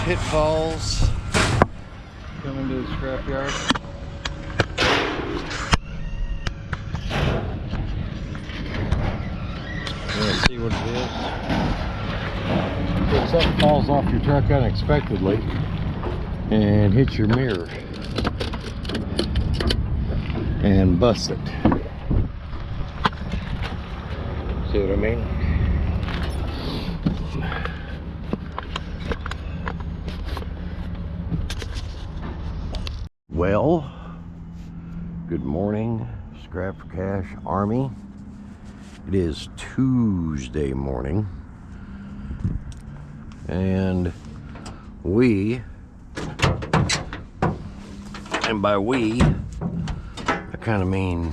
pitfalls coming to the scrapyard. Let's see what it is. If something falls off your truck unexpectedly and hits your mirror and busts it. See what I mean? Well, good morning, Scrap for Cash Army. It is Tuesday morning, and by we, I kind of mean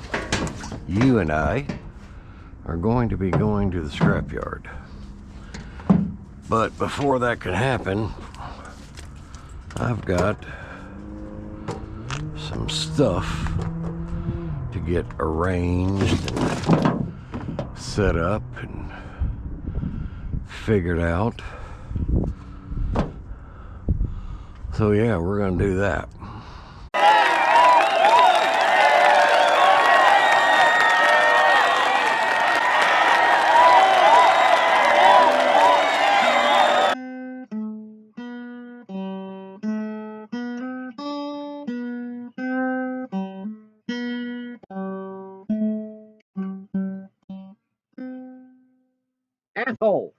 you and I, are going to be going to the scrapyard. But before that can happen, I've got some stuff to get arranged and set up and figured out. So yeah, we're gonna do that. Asshole.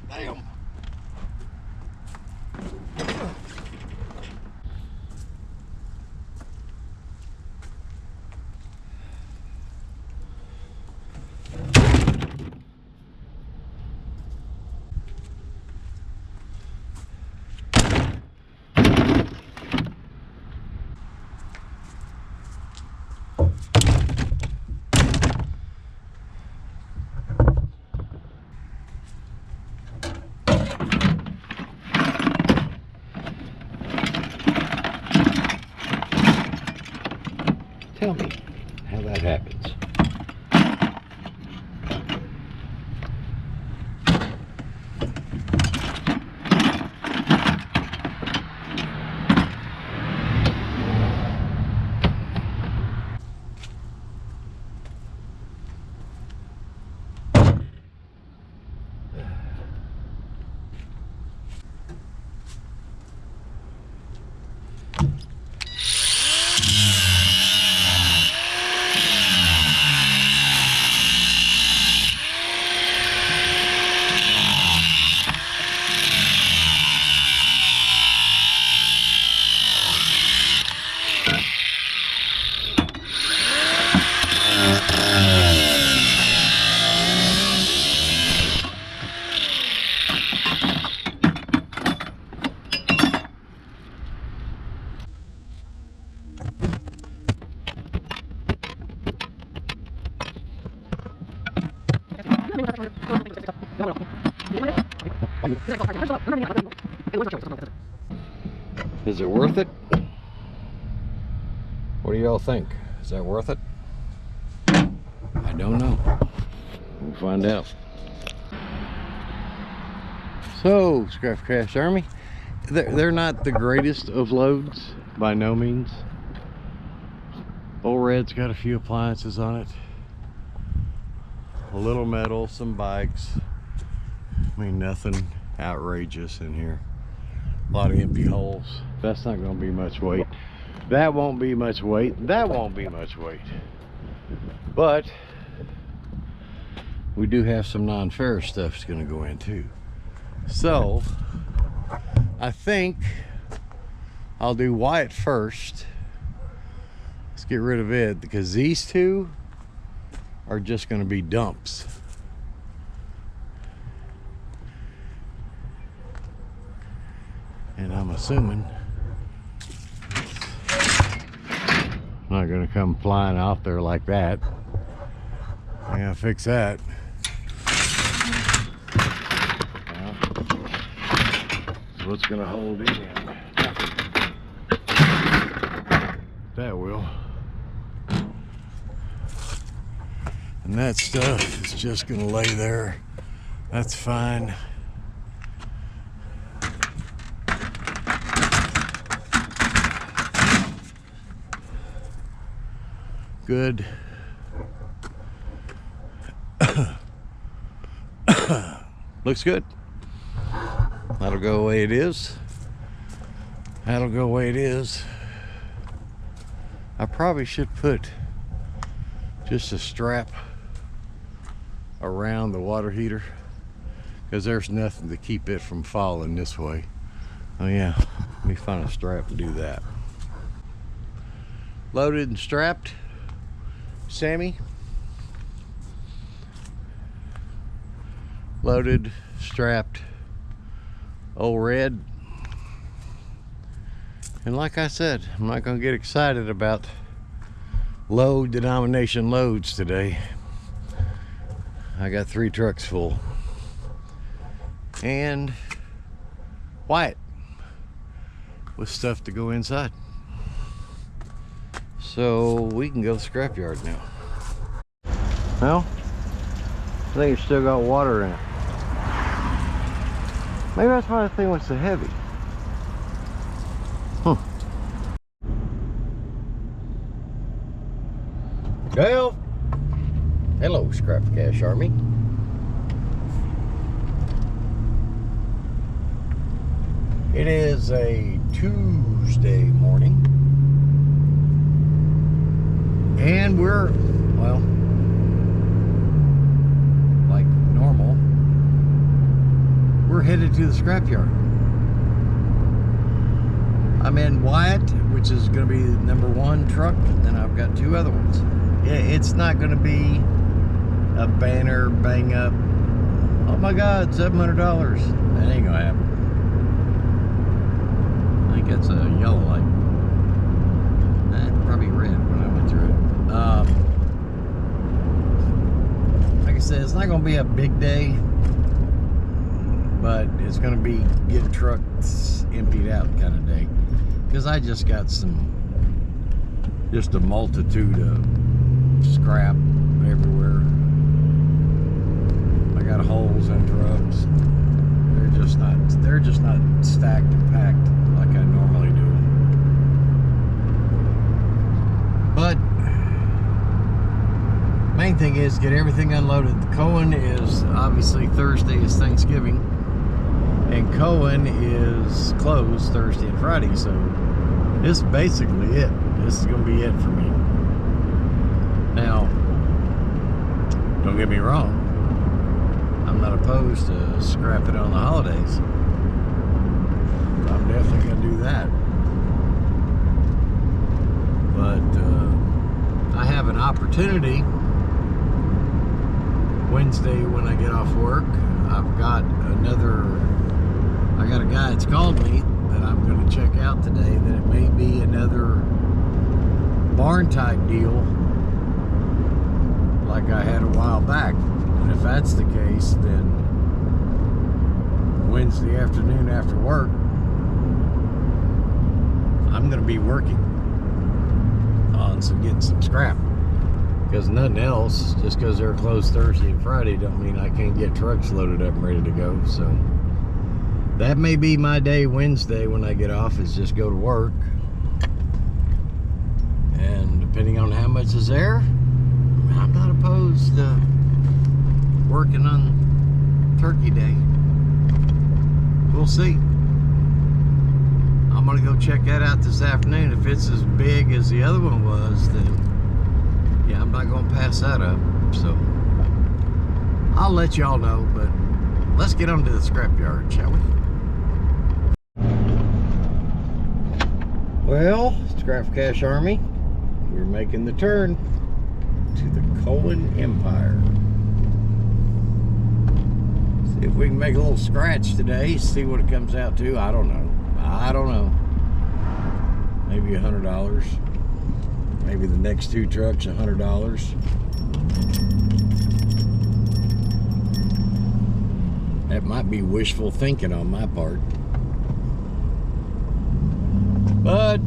Damn. Tell me how that happens. Is it worth it? What do y'all think? Is that worth it? I don't know. We'll find out. So, Scrap for Cash Army, they're not the greatest of loads, by no means. Old Red's got a few appliances on it. A little metal, some bikes. I mean, nothing outrageous in here. A lot of empty holes. That's not going to be much weight. That won't be much weight. That won't be much weight. But we do have some non-ferrous stuff that's going to go in too. So I think I'll do Wyatt first. Let's get rid of it, because these two are just going to be dumps. And I'm assuming I'm not gonna come flying out there like that. I gotta fix that. So what's gonna hold it in? That will. And that stuff is just gonna lay there. That's fine. Good. Looks good. That'll go the way it is. That'll go the way it is. I probably should put just a strap around the water heater, because there's nothing to keep it from falling this way. Oh yeah, let me find a strap to do that. Loaded and strapped. Sammy. Loaded, strapped, old Red. And like I said, I'm not gonna get excited about low denomination loads today. I got 3 trucks full. And Wyatt with stuff to go inside. So we can go to the scrapyard now. Well, I think it's still got water in it. Maybe that's why the thing was so heavy. Well, hello, Scrap Cash Army. It is a Tuesday morning, and we're, well, like normal, we're headed to the scrapyard. I'm in Wyatt, which is going to be the #1 truck, and then I've got 2 other ones. Yeah, it's not going to be a banner bang up, oh my god, $700. That ain't gonna happen. I think that's a yellow light. Probably red when I went through it. Like I said, it's not gonna be a big day, but it's gonna be getting trucks emptied out kind of day, because I just got just a multitude of scrap everywhere. I got holes in trucks. They're just not stacked and packed like I normally do. But main thing is get everything unloaded. Cohen is obviously Thursday is Thanksgiving, and Cohen is closed Thursday and Friday, so this is basically it. This is gonna be it for me. Now, don't get me wrong, I'm not opposed to scrapping on the holidays. I'm definitely gonna do that. But I have an opportunity Wednesday when I get off work. I got a guy that's called me that I'm gonna check out today, that it may be another barn type deal like I had a while back. And if that's the case, then Wednesday afternoon after work, I'm gonna be working on getting some scrap, because nothing else, just because they're closed Thursday and Friday, don't mean I can't get trucks loaded up and ready to go. So that may be my day Wednesday when I get off, is just go to work, and depending on how much is there, I'm not opposed to working on Turkey Day. We'll see. I'm gonna go check that out this afternoon. If it's as big as the other one was, then yeah, I'm not gonna pass that up. So I'll let y'all know, but let's get on to the scrapyard, shall we? Well, Scrap Cash Army, we're making the turn to the Cohen Empire. See if we can make a little scratch today, see what it comes out to. I don't know. Maybe $100, maybe Maybe the next 2 trucks, $100. That might be wishful thinking on my part. But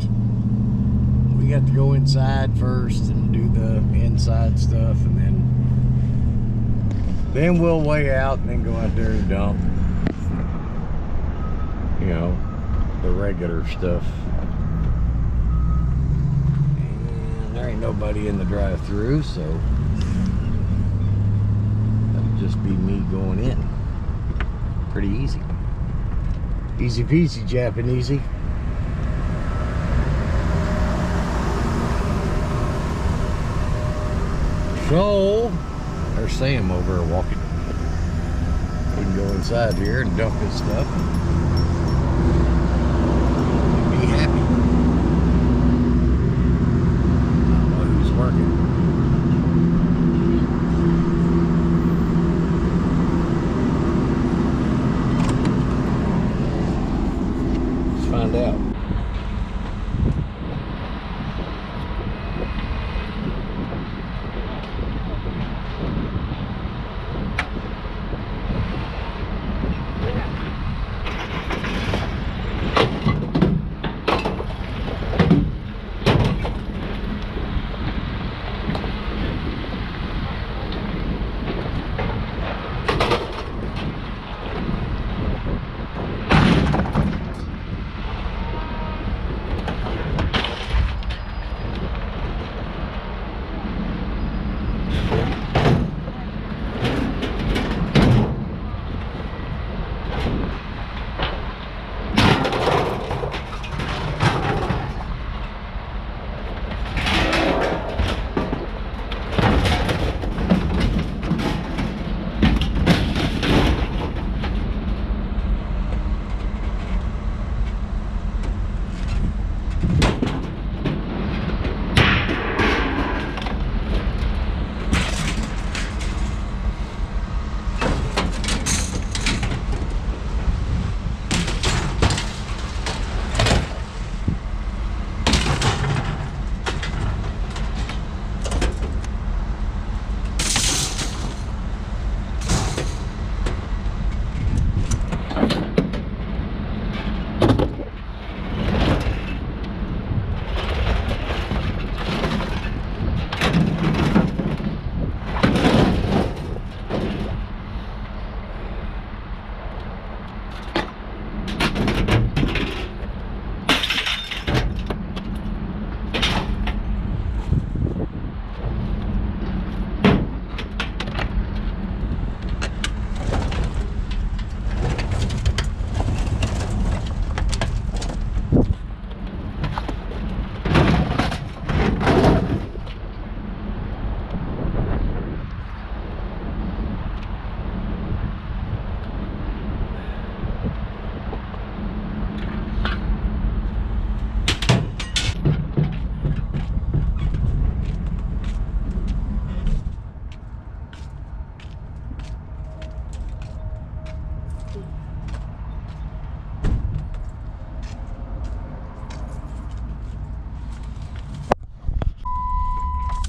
we got to go inside first and do the inside stuff, and then we'll weigh out and then go out there and dump, you know, the regular stuff. And there ain't nobody in the drive-through, so that'll just be me going in. Pretty easy. Easy peasy, Japanesey. So, there's Sam over there walking. He can go inside here and dump his stuff. Be happy. I don't know who's working. Let's find out.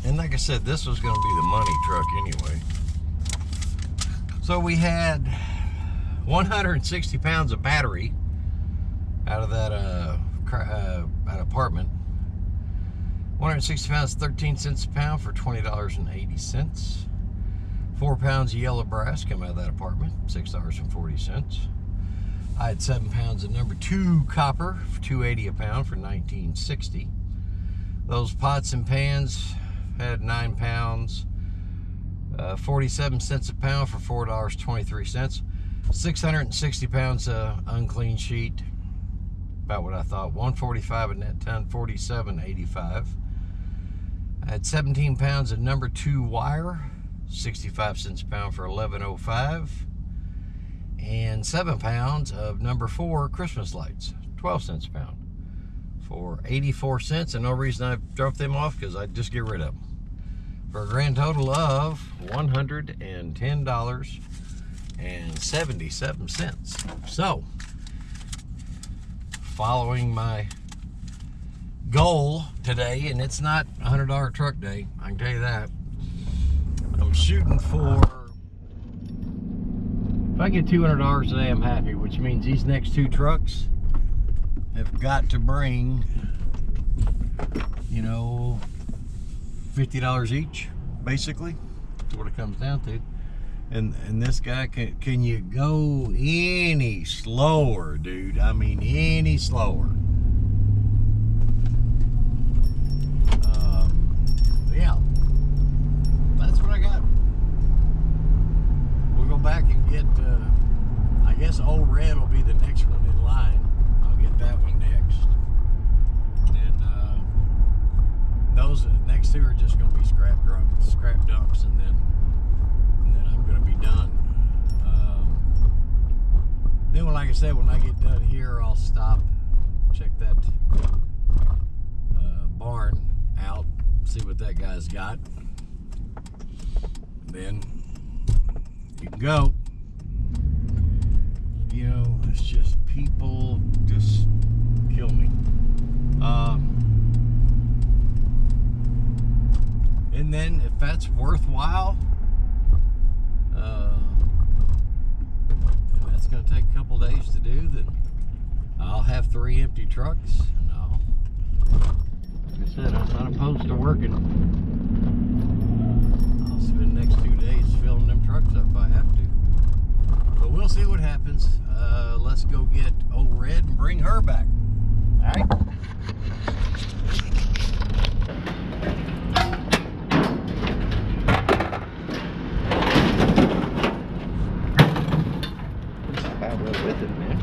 And like I said, this was going to be the money truck anyway. So we had 160 pounds of battery out of that apartment. 160 pounds, 13 cents a pound for $20.80. 4 pounds of yellow brass come out of that apartment, $6.40. I had 7 pounds of number 2 copper for $2.80 a pound for $19.60. Those pots and pans had 9 pounds, 47 cents a pound for $4.23. 660 pounds of unclean sheet, about what I thought. 145 a net ton, $47.85. I had 17 pounds of number 2 wire, 65 cents a pound for $11.05. And 7 pounds of number 4 Christmas lights, 12 cents a pound for 84 cents. And no reason I dropped them off, because I'd just get rid of them, for a grand total of $110.77. So, following my goal today, and it's not $100 truck day, I can tell you that. I'm shooting for, if I get $200 today, I'm happy, which means these next 2 trucks have got to bring, you know, $50 each, basically. That's what it comes down to. And this guy, can you go any slower, dude? I mean, any slower. Yeah, that's what I got. We'll go back and get, I guess Old Red will be the next one in line. I'll get that one next. And those next 2 are just going to be scrap dumps, and then I'm going to be done. Then, like I said, when I get done here, I'll stop, check that barn out, see what that guy's got. Then you can go. You know, it's just people just kill me. And then if that's worthwhile, and that's going to take a couple days to do, then I'll have 3 empty trucks, and like I said, I'm not opposed to working. I'll spend the next 2 days filling them trucks up if I have to. But we'll see what happens. Let's go get Old Red and bring her back. All right? With it, man.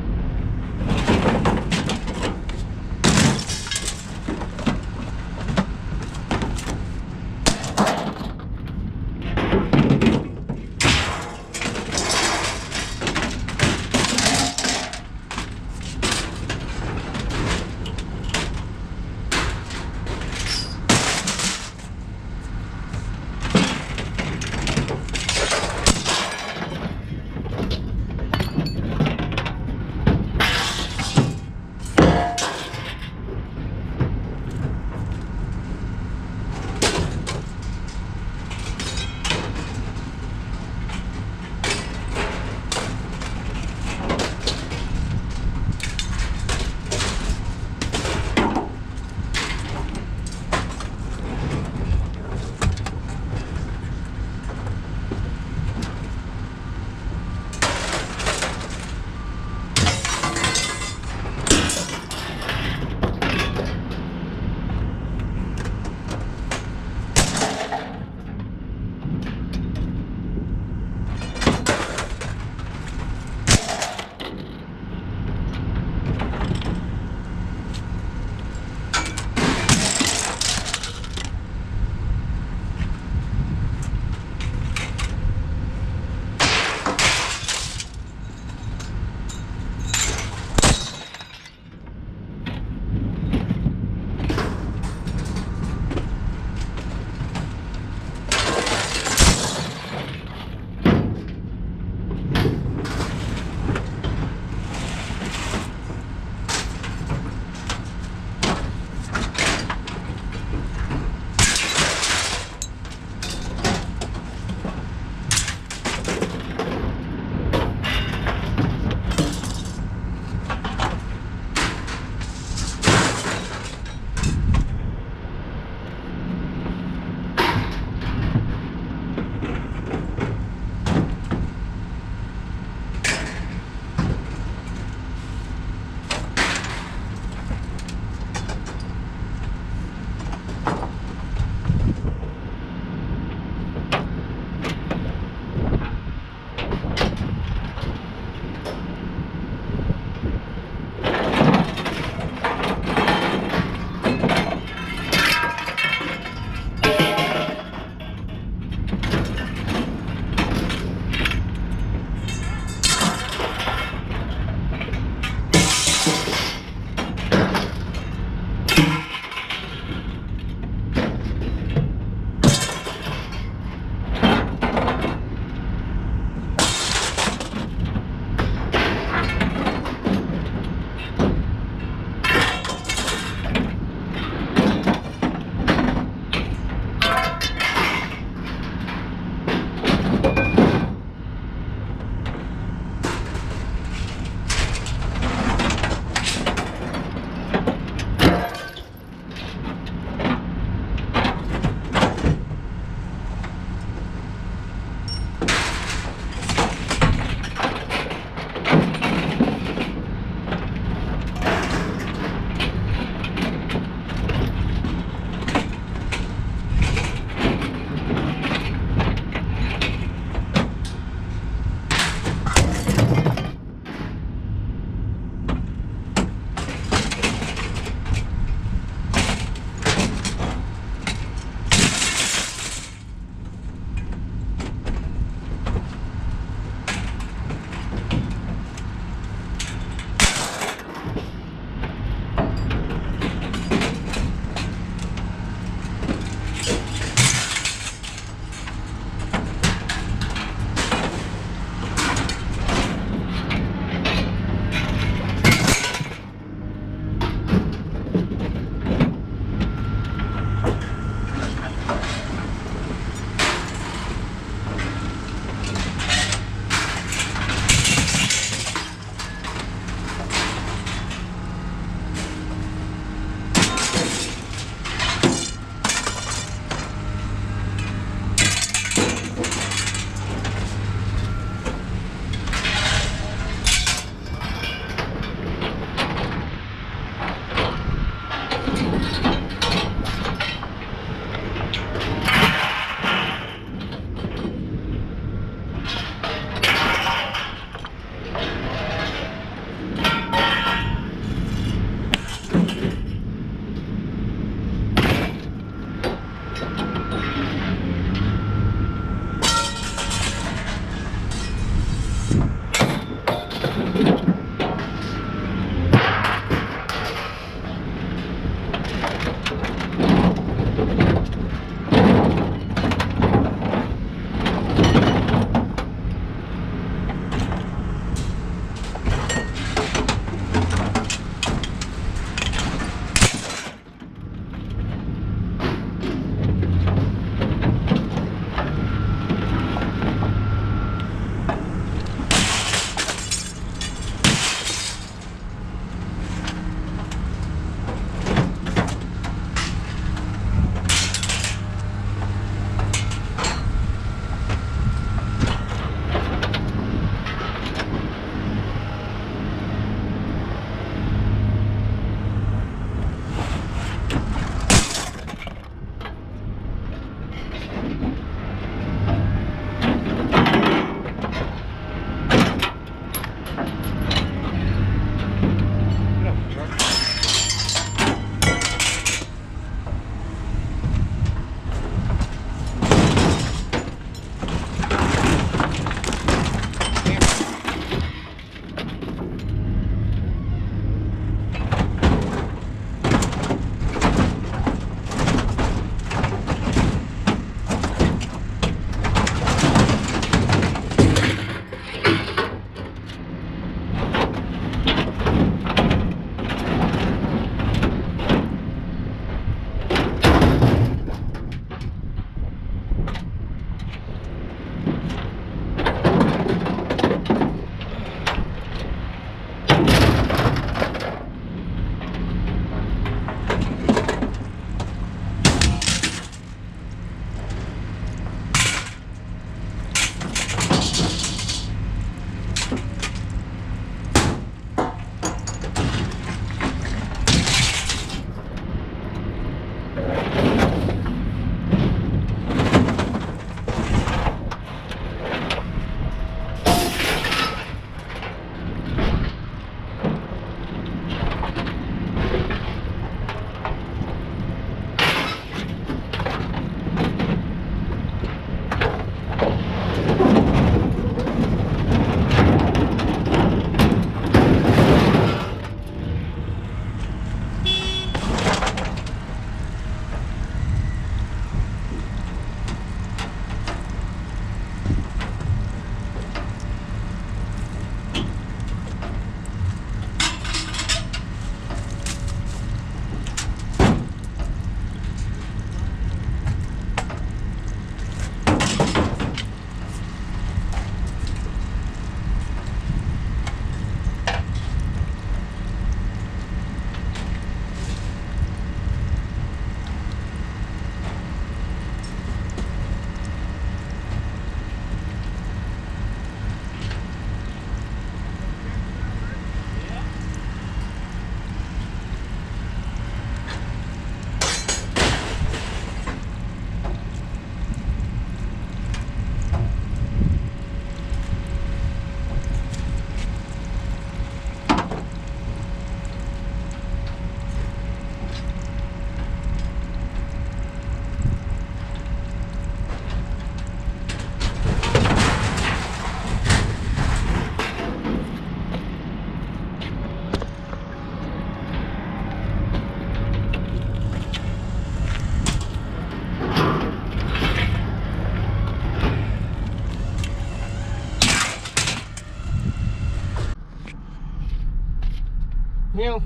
You know,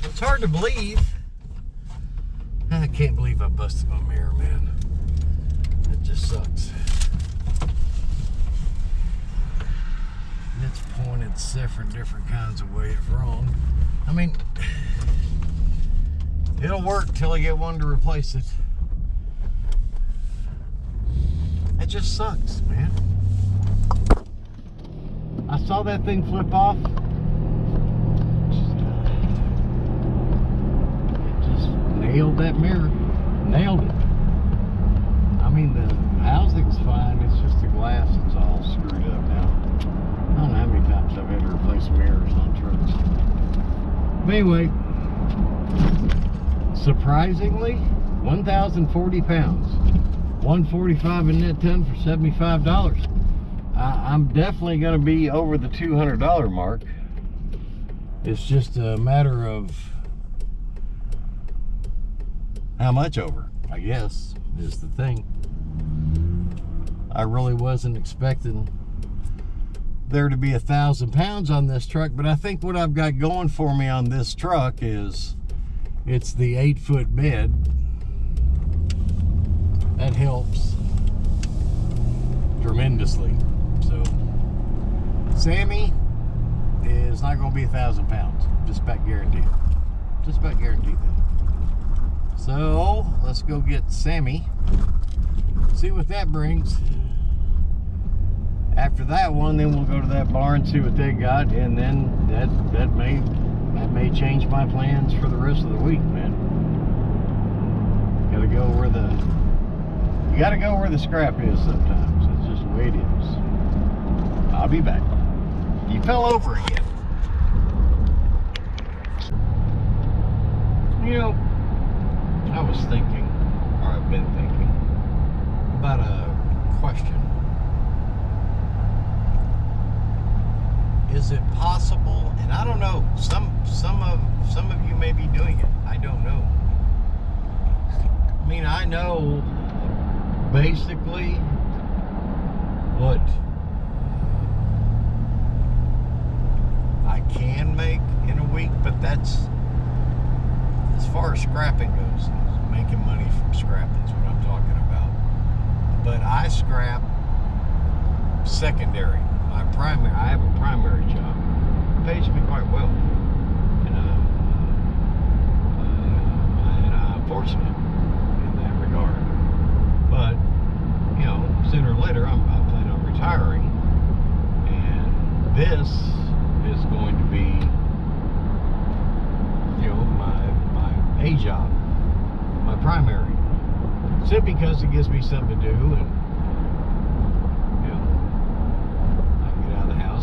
it's hard to believe. I can't believe I busted my mirror, man. It just sucks. It's pointed different kinds of ways wrong. I mean, it'll work till I get one to replace it. It just sucks, man. I saw that thing flip off. It just nailed that mirror. Nailed it. I mean, the housing's fine. It's just the glass that's all screwed up now. I don't know how many times I've had to replace mirrors on trucks. But anyway, surprisingly, 1,040 pounds. 145 in net ton for $75. I'm definitely going to be over the $200 mark. It's just a matter of how much over, I guess, is the thing. I really wasn't expecting there to be 1,000 pounds on this truck, but I think what I've got going for me on this truck is it's the 8-foot bed. That helps tremendously. So Sammy is not going to be 1,000 pounds. Just about guaranteed. Just about guaranteed that. So let's go get Sammy. See what that brings. After that one, then we'll go to that barn, see what they got, and then that may change my plans for the rest of the week, man. Gotta go where the scrap is sometimes. It's just the way it is. I'll be back. You fell over again. You know, I was thinking, or I've been thinking, about a question. Is it possible, and I don't know, some of you may be doing it, I don't know. I mean, I know basically what I can make in a week, but that's as far as scrapping goes. Making money from scrapping is what I'm talking about. But I scrap secondary. I have a primary job. It pays me quite well, and I'm fortunate in that regard. But you know, sooner or later, I plan on retiring, and this is going to be, you know, my A job, my primary. Simply because it gives me something to do, and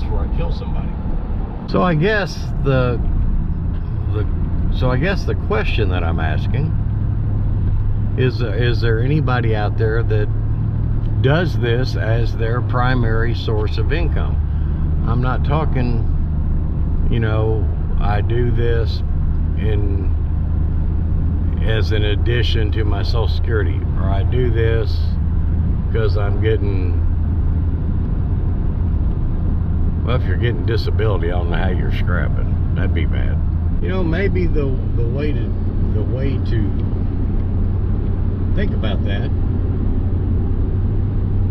before I kill somebody. So I guess the question that I'm asking is there anybody out there that does this as their primary source of income? I'm not talking, you know, I do this as an addition to my Social Security, or I do this because I'm getting, well, if you're getting disability, I don't know how you're scrapping. That'd be bad. You know, maybe the way to think about that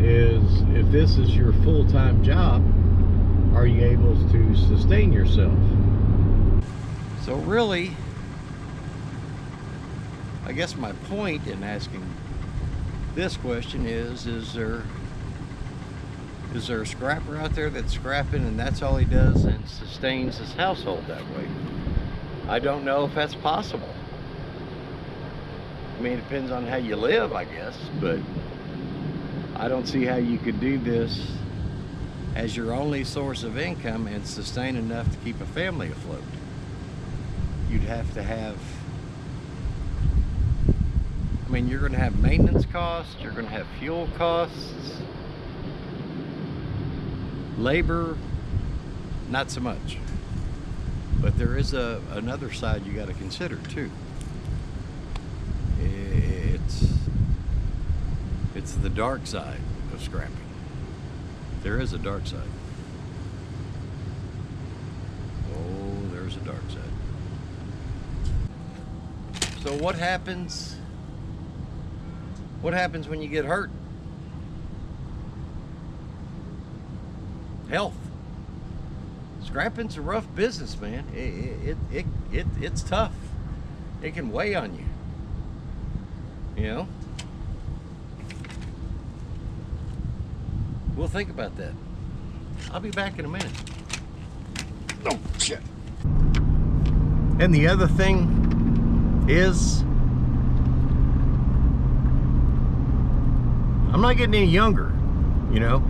is, if this is your full-time job, are you able to sustain yourself? So really, I guess my point in asking this question is there a scrapper out there that's scrapping and that's all he does and sustains his household that way? I don't know if that's possible. I mean, it depends on how you live, I guess, but I don't see how you could do this as your only source of income and sustain enough to keep a family afloat. You'd have to have, I mean, you're going to have maintenance costs, you're going to have fuel costs, labor, not so much. But there is another side you got to consider too. It's the dark side of scrapping. There is a dark side. dark side. So what happens? What happens when you get hurt? Health. Scrapping's a rough business, man. It's tough. It can weigh on you. You know? We'll think about that. I'll be back in a minute. Oh, shit. And the other thing is, I'm not getting any younger, you know?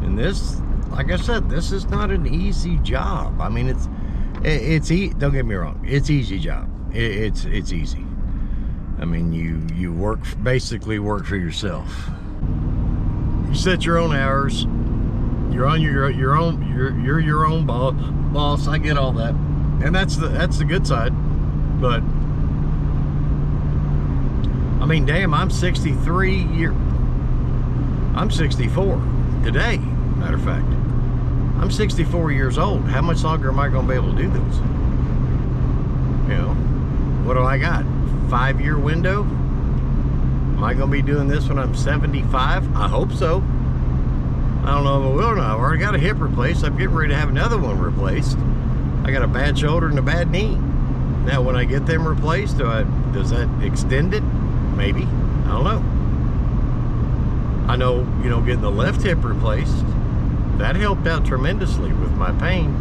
And this, like I said, this is not an easy job. I mean, don't get me wrong, it's easy job. It's easy. I mean, you basically work for yourself. You set your own hours. You're on you're your own boss. I get all that, and that's the good side. But I mean, damn, I'm 64 today. Matter of fact, I'm 64 years old. How much longer am I going to be able to do this? You know, what do I got? 5-year window? Am I going to be doing this when I'm 75? I hope so. I don't know if I will or not. I've already got a hip replaced. I'm getting ready to have another one replaced. I got a bad shoulder and a bad knee. Now, when I get them replaced, does that extend it? Maybe. I don't know. I know, you know, getting the left hip replaced, that helped out tremendously with my pain.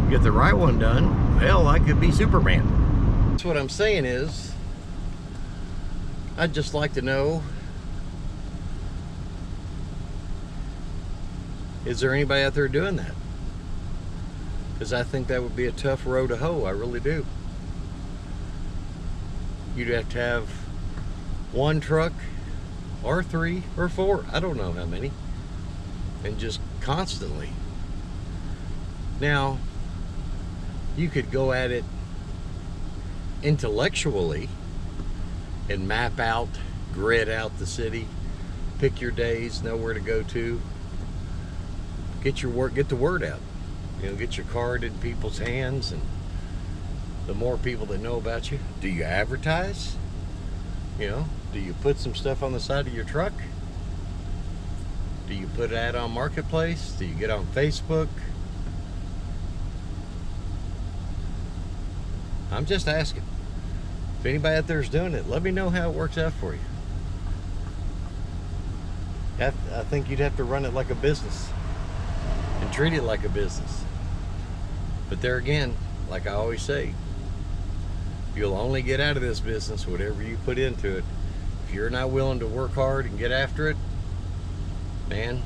Get the right one done, hell, I could be Superman. That's what I'm saying is, I'd just like to know, is there anybody out there doing that? Because I think that would be a tough row to hoe. I really do. You'd have to have 1 truck or 3 or 4, I don't know how many, and just constantly. Now, you could go at it intellectually and map out, grid out the city, pick your days, know where to go to, get the word out. You know, get your card in people's hands, and the more people that know about you. Do you advertise? You know, do you put some stuff on the side of your truck? Do you put an ad on Marketplace? Do you get on Facebook? I'm just asking. If anybody out there is doing it, let me know how it works out for you. I think you'd have to run it like a business and treat it like a business. But there again, like I always say, you'll only get out of this business whatever you put into it. If you're not willing to work hard and get after it, man,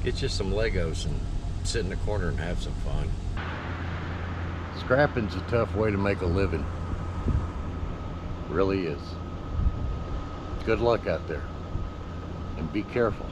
get you some Legos and sit in the corner and have some fun. Scrapping's a tough way to make a living. It really is. Good luck out there, and be careful.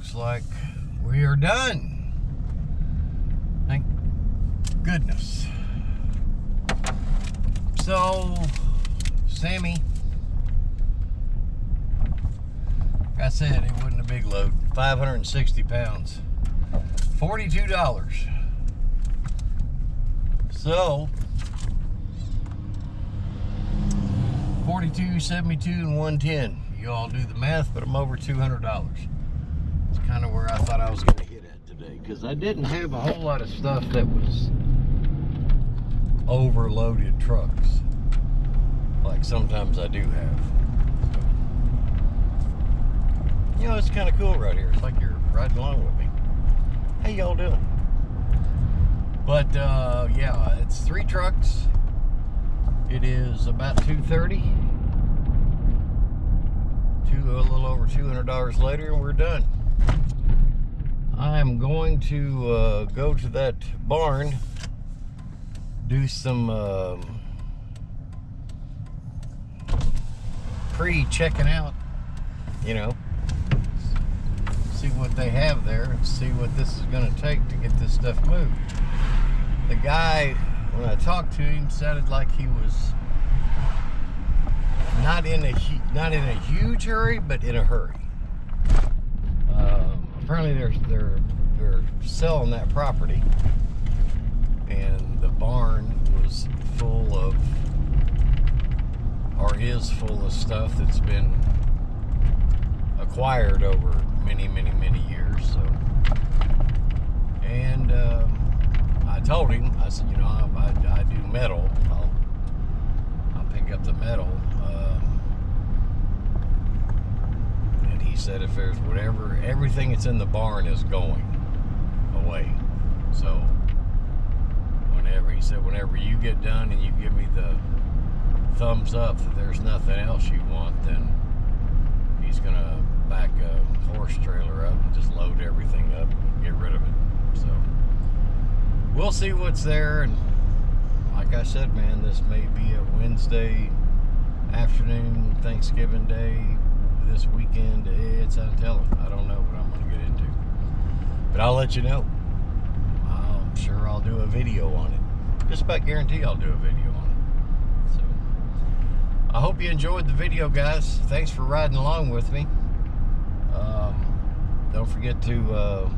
looks like we are done. Thank goodness. So, Sammy, like I said, it wasn't a big load. 560 pounds. $42. So, 42, 72, and 110. You all do the math, but I'm over $200. It's kind of where I thought I was going to hit at today, because I didn't have a whole lot of stuff that was overloaded trucks, like sometimes I do have. So, you know, it's kind of cool right here. It's like you're riding along with me. How y'all doing? But yeah, it's 3 trucks. It is about 2:30. A little over $200 later, and we're done. I'm going to go to that barn, do some pre-checking out, you know, see what they have there and see what this is going to take to get this stuff moved. The guy, when I talked to him, sounded like he was not in a huge hurry, but in a hurry. Apparently they're selling that property, and the barn was full of, or is full of, stuff that's been acquired over many years. So, and I told him, I said, you know, I do metal. I'll pick up the metal. And he said if there's whatever, everything that's in the barn is going away. So whenever you get done and you give me the thumbs up that there's nothing else you want, then he's gonna back a horse trailer up and just load everything up and get rid of it. So we'll see what's there. And like I said, man, this may be a Wednesday afternoon, Thanksgiving Day, this weekend. It's untelling. I don't know what I'm going to get into, but I'll let you know. I'm sure I'll do a video on it. Just about guarantee I'll do a video on it. So I hope you enjoyed the video, guys. Thanks for riding along with me. Don't forget to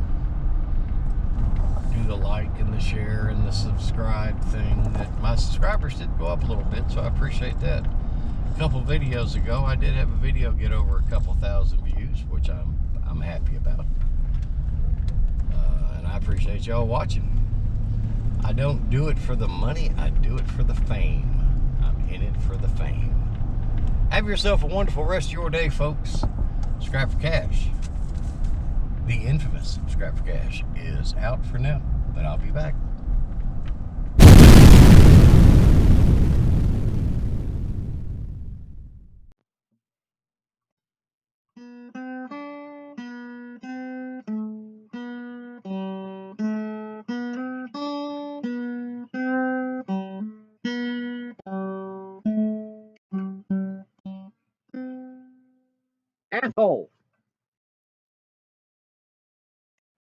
do the like and the share and the subscribe thing. That my subscribers did go up a little bit, so I appreciate that. A couple videos ago, I did have a video get over a couple thousand views, which I'm happy about. And I appreciate y'all watching. I don't do it for the money, I do it for the fame. I'm in it for the fame. Have yourself a wonderful rest of your day, folks. Scrap for Cash, the infamous Scrap for Cash, is out for now, but I'll be back.